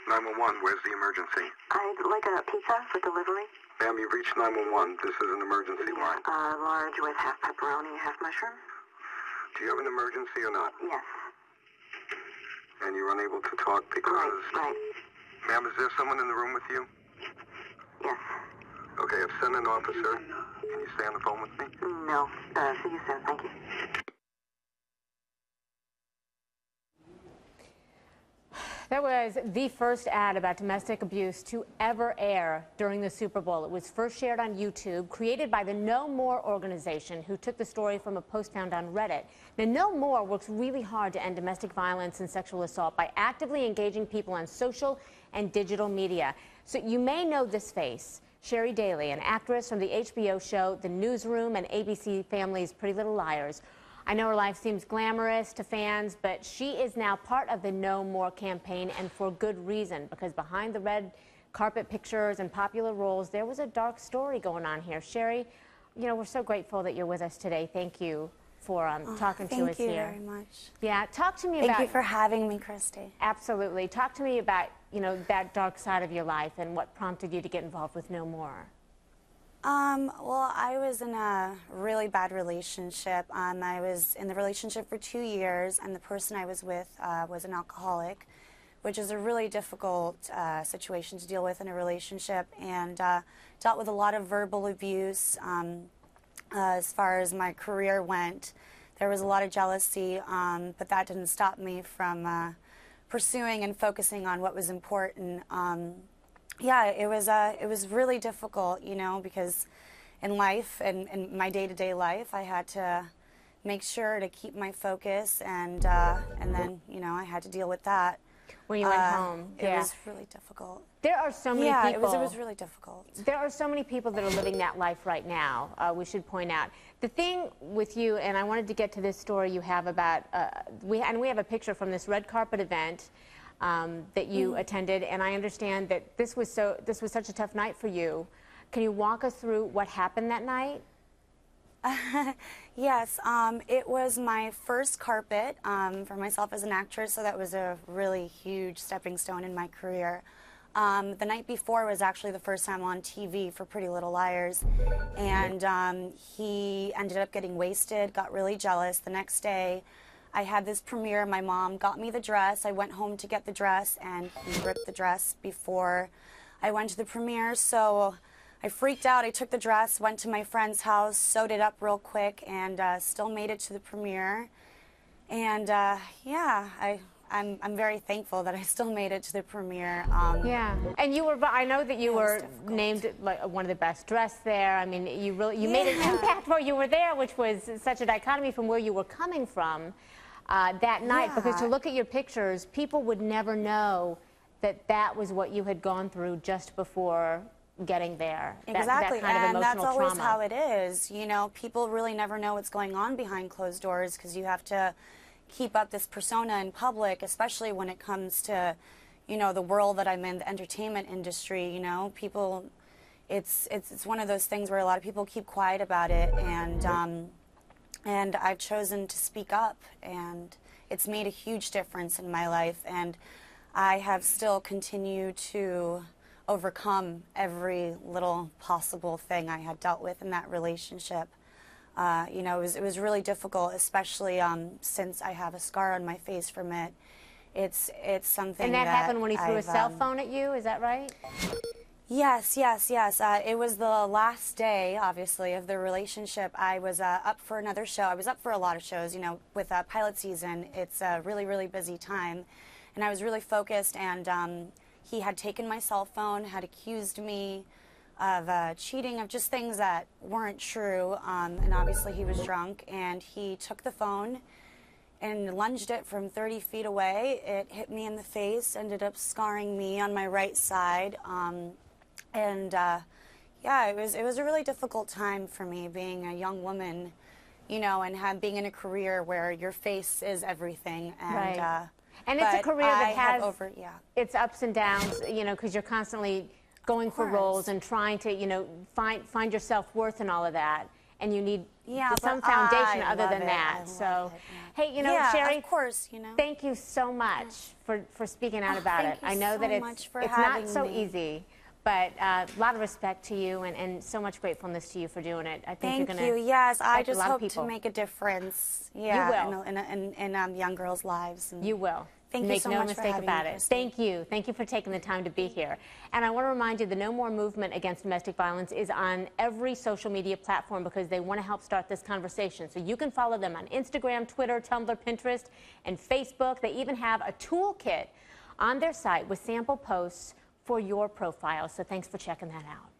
911, where's the emergency? I'd like a pizza for delivery. Ma'am, you've reached 911. This is an emergency line. Large with half pepperoni, half mushroom. Do you have an emergency or not? Yes. And you're unable to talk because... Right. Ma'am, is there someone in the room with you? Yes. Okay, I've sent an officer. Can you stay on the phone with me? No. See you soon. Thank you. That was the first ad about domestic abuse to ever air during the Super Bowl. It was first shared on YouTube, created by the No More organization, who took the story from a post found on Reddit. Now, No More works really hard to end domestic violence and sexual assault by actively engaging people on social and digital media. So you may know this face, Sherry Daly, an actress from the HBO show The Newsroom and ABC Family's Pretty Little Liars. I know her life seems glamorous to fans, but she is now part of the No More campaign, and for good reason, because behind the red carpet pictures and popular roles, there was a dark story going on here. Sherry, you know, we're so grateful that you're with us today. Thank you for talking to us here. Thank you very much. Yeah, talk to me about... Thank you for having me, Christy. Absolutely. Talk to me about, you know, that dark side of your life and what prompted you to get involved with No More. Well, I was in a really bad relationship. I was in the relationship for 2 years, and the person I was with was an alcoholic, which is a really difficult situation to deal with in a relationship, and dealt with a lot of verbal abuse. As far as my career went, there was a lot of jealousy, but that didn't stop me from pursuing and focusing on what was important. Yeah, it was really difficult, you know, because in life and in my day-to-day life, I had to make sure to keep my focus, and then, you know, I had to deal with that. When you went home, it was really difficult. There are so many people. Yeah, it was really difficult. There are so many people that are living that life right now, we should point out. The thing with you, and I wanted to get to this story you have about, we have a picture from this red carpet event that you attended, and I understand that this was such a tough night for you. Can you walk us through what happened that night? Yes, it was my first carpet for myself as an actress, so that was a really huge stepping stone in my career. The night before was actually the first time on TV for Pretty Little Liars, and he ended up getting wasted, got really jealous. The next day, I had this premiere. My mom got me the dress. I went home to get the dress, and he ripped the dress before I went to the premiere. So I freaked out. I took the dress, went to my friend's house, sewed it up real quick, and still made it to the premiere. And yeah, I'm very thankful that I still made it to the premiere. Yeah, and you were. I know that you were named like one of the best dressed there. I mean, you made an impact while you were there, which was such a dichotomy from where you were coming from that night. Because to look at your pictures, people would never know that that was what you had gone through just before getting there. Exactly, that kind of and that's always trauma. how it is. You know, people really never know what's going on behind closed doors because you have to keep up this persona in public, especially when it comes to, you know, the world that I'm in, the entertainment industry. You know, people, it's one of those things where a lot of people keep quiet about it, and I've chosen to speak up, and it's made a huge difference in my life, and I have still continued to overcome every little possible thing I had dealt with in that relationship. You know, it was really difficult, especially since I have a scar on my face from it. It's something. And that happened when he threw a cell phone at you, is that right? Yes. It was the last day, obviously, of the relationship. I was up for another show. I was up for a lot of shows, you know, with pilot season. It's a really, really busy time. And I was really focused, and he had taken my cell phone, had accused me of cheating, of just things that weren't true, and obviously he was drunk, and he took the phone and lunged it from 30 feet away. It hit me in the face, ended up scarring me on my right side, yeah, it was a really difficult time for me being a young woman, you know, and being in a career where your face is everything, and right. And it's a career that has its ups and downs, you know, because you're constantly going for roles and trying to, you know, find your self-worth and all of that. And you need Yeah, some but foundation I other love than it. that. I So, love it, yeah. hey, you know, Yeah, Sherry, of course, thank you so much for speaking out about thank it. you I know so that much for it's not having so me. easy, but a lot of respect to you and so much gratefulness to you for doing it. I think Thank you're going you. to Yes, I affect a just lot of hope people. to make a difference. You Yeah, will. in young girls' lives. And You will. Thank you Make so no much for mistake having about me, it. Christy. Thank you. Thank you for taking the time to be here. And I want to remind you the No More movement against domestic violence is on every social media platform because they want to help start this conversation. So you can follow them on Instagram, Twitter, Tumblr, Pinterest, and Facebook. They even have a toolkit on their site with sample posts for your profile. So thanks for checking that out.